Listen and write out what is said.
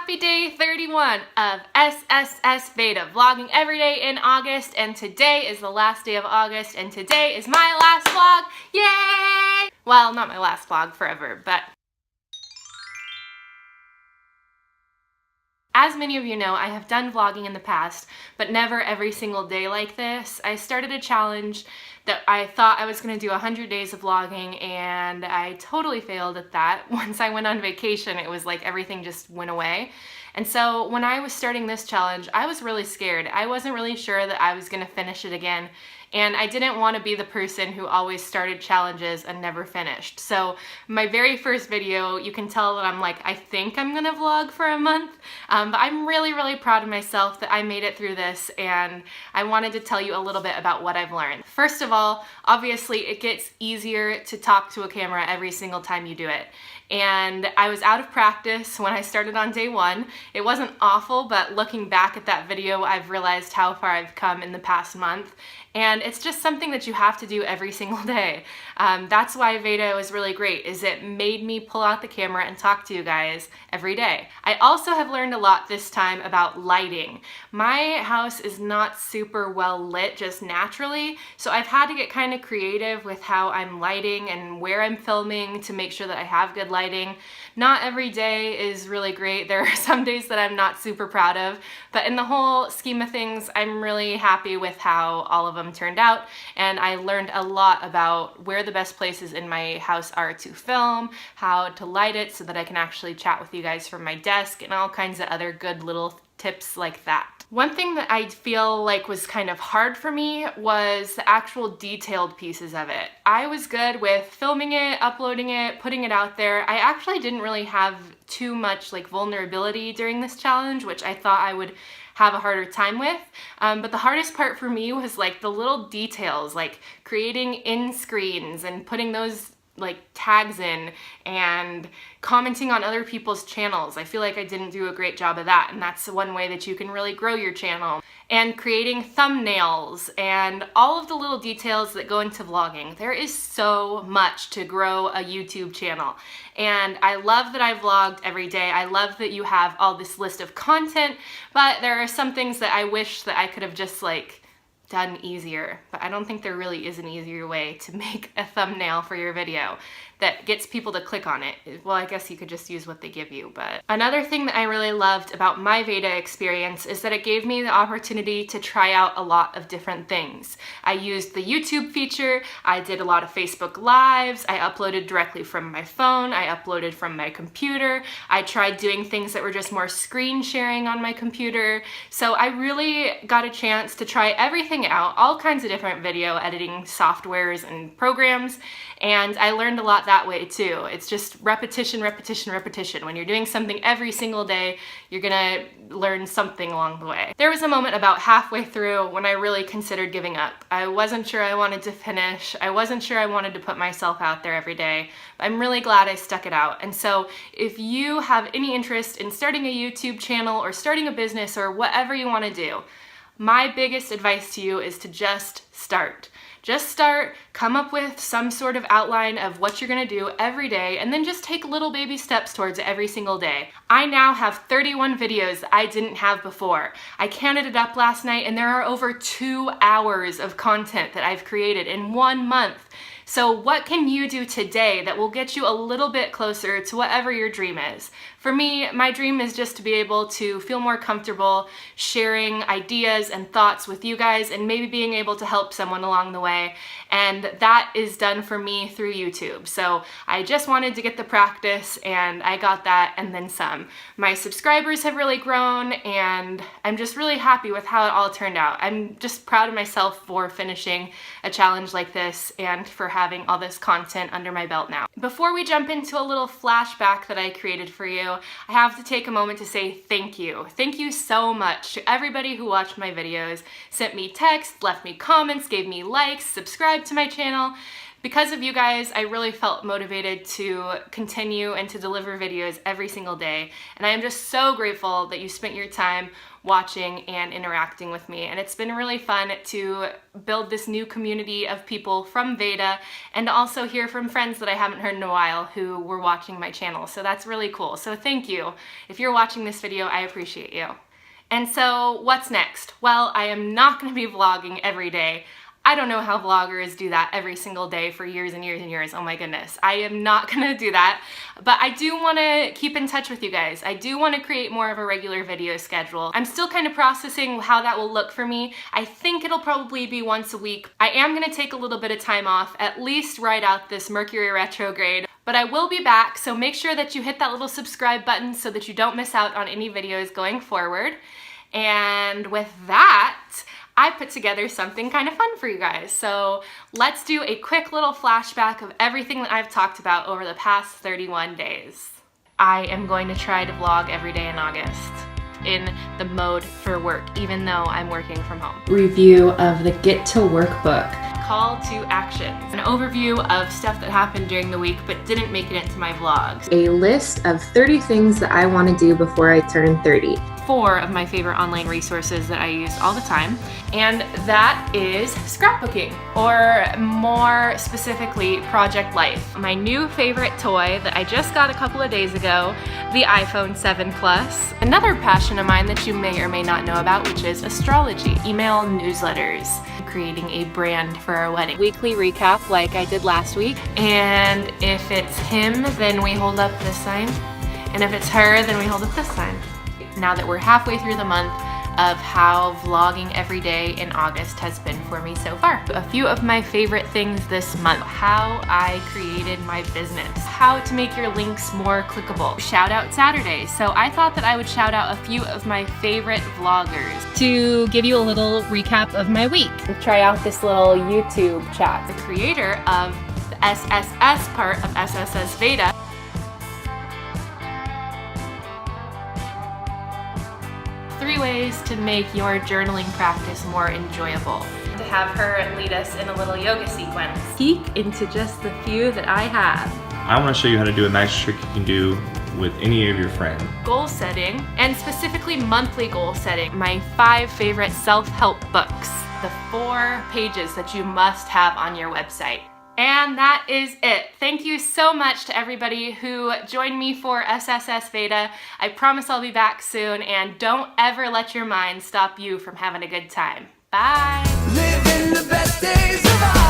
Happy day 31 of SSSVEDA, vlogging every day in August, and today is the last day of August, and today is my last vlog. Yay! Well, not my last vlog forever, but as many of you know, I have done vlogging in the past, but never every single day like this. I started a challenge that I thought I was going to do 100 days of vlogging, and I totally failed at that. Once I went on vacation, it was like everything just went away. And so when I was starting this challenge, I was really scared. I wasn't really sure that I was going to finish it again, and I didn't want to be the person who always started challenges and never finished. So my very first video, you can tell that I'm like, I think I'm gonna vlog for a month, but I'm really proud of myself that I made it through this, and I wanted to tell you a little bit about what I've learned. First of all, obviously it gets easier to talk to a camera every single time you do it. And I was out of practice when I started on day one. It wasn't awful, but looking back at that video, I've realized how far I've come in the past month. And it's just something that you have to do every single day. That's why Veda was really great, is it made me pull out the camera and talk to you guys every day. I also have learned a lot this time about lighting. My house is not super well lit just naturally, so I've had to get kind of creative with how I'm lighting and where I'm filming to make sure that I have good lighting. Not every day is really great. There are some days that I'm not super proud of, but in the whole scheme of things, I'm really happy with how all of them turned out, and I learned a lot about where the best places in my house are to film, how to light it so that I can actually chat with you guys from my desk, and all kinds of other good little tips like that. One thing that I feel like was kind of hard for me was the actual detailed pieces of it. I was good with filming it, uploading it, putting it out there. I actually didn't really have too much like vulnerability during this challenge, which I thought I would have a harder time with. But the hardest part for me was like the little details, like creating in screens and putting those like tags in and commenting on other people's channels. I feel like I didn't do a great job of that, and that's one way that you can really grow your channel. And creating thumbnails and all of the little details that go into vlogging. There is so much to grow a YouTube channel. And I love that I vlogged every day. I love that you have all this list of content, but there are some things that I wish that I could have just like done easier, but I don't think there really is an easier way to make a thumbnail for your video that gets people to click on it. Well, I guess you could just use what they give you, but another thing that I really loved about my Veda experience is that it gave me the opportunity to try out a lot of different things. I used the YouTube feature, I did a lot of Facebook Lives, I uploaded directly from my phone, I uploaded from my computer, I tried doing things that were just more screen sharing on my computer, so I really got a chance to try everything out, all kinds of different video editing softwares and programs, and I learned a lot that way too. It's just repetition. When you're doing something every single day, you're gonna learn something along the way. There was a moment about halfway through when I really considered giving up. I wasn't sure I wanted to finish. I wasn't sure I wanted to put myself out there every day, but I'm really glad I stuck it out. And so if you have any interest in starting a YouTube channel or starting a business or whatever you want to do, my biggest advice to you is to just start. Just start, come up with some sort of outline of what you're gonna do every day, and then just take little baby steps towards it every single day. I now have 31 videos that I didn't have before. I counted it up last night, and there are over 2 hours of content that I've created in 1 month. So what can you do today that will get you a little bit closer to whatever your dream is? For me, my dream is just to be able to feel more comfortable sharing ideas and thoughts with you guys, and maybe being able to help someone along the way. And that is done for me through YouTube. So I just wanted to get the practice, and I got that and then some. My subscribers have really grown, and I'm just really happy with how it all turned out. I'm just proud of myself for finishing a challenge like this and for having all this content under my belt now. Before we jump into a little flashback that I created for you, I have to take a moment to say thank you. Thank you so much to everybody who watched my videos, sent me texts, left me comments, gave me likes, subscribed to my channel. Because of you guys, I really felt motivated to continue and to deliver videos every single day. And I am just so grateful that you spent your time watching and interacting with me. And it's been really fun to build this new community of people from Veda and also hear from friends that I haven't heard in a while who were watching my channel. So that's really cool. So thank you. If you're watching this video, I appreciate you. And so what's next? Well, I am not going to be vlogging every day. I don't know how vloggers do that every single day for years and years and years. Oh my goodness. I am not gonna do that, but I do wanna keep in touch with you guys. I do wanna create more of a regular video schedule. I'm still kind of processing how that will look for me. I think it'll probably be once a week. I am gonna take a little bit of time off, at least ride out this Mercury retrograde, but I will be back, so make sure that you hit that little subscribe button so that you don't miss out on any videos going forward. And with that, I put together something kind of fun for you guys. So let's do a quick little flashback of everything that I've talked about over the past 31 days. I am going to try to vlog every day in August in the mode for work, even though I'm working from home. Review of the Get to Work book. Call to actions. An overview of stuff that happened during the week but didn't make it into my vlogs. A list of 30 things that I want to do before I turn 30. 4 of my favorite online resources that I use all the time, and that is scrapbooking, or more specifically, Project Life. My new favorite toy that I just got a couple of days ago, the iPhone 7 Plus. Another passion of mine that you may or may not know about, which is astrology, email newsletters, creating a brand for our wedding. Weekly recap like I did last week, and if it's him, then we hold up this sign, and if it's her, then we hold up this sign. Now that we're halfway through the month of how vlogging every day in August has been for me so far. A few of my favorite things this month: how I created my business, how to make your links more clickable, shout out Saturday. So I thought that I would shout out a few of my favorite vloggers to give you a little recap of my week. Try out this little YouTube chat. The creator of the SSS part of SSSVEDA, 3 ways to make your journaling practice more enjoyable. To have her lead us in a little yoga sequence. Peek into just the few that I have. I want to show you how to do a nice trick you can do with any of your friends. Goal setting, and specifically monthly goal setting. My 5 favorite self-help books. The 4 pages that you must have on your website. And that is it. Thank you so much to everybody who joined me for SSSVEDA. I promise I'll be back soon, and don't ever let your mind stop you from having a good time. Bye! Living the best days of our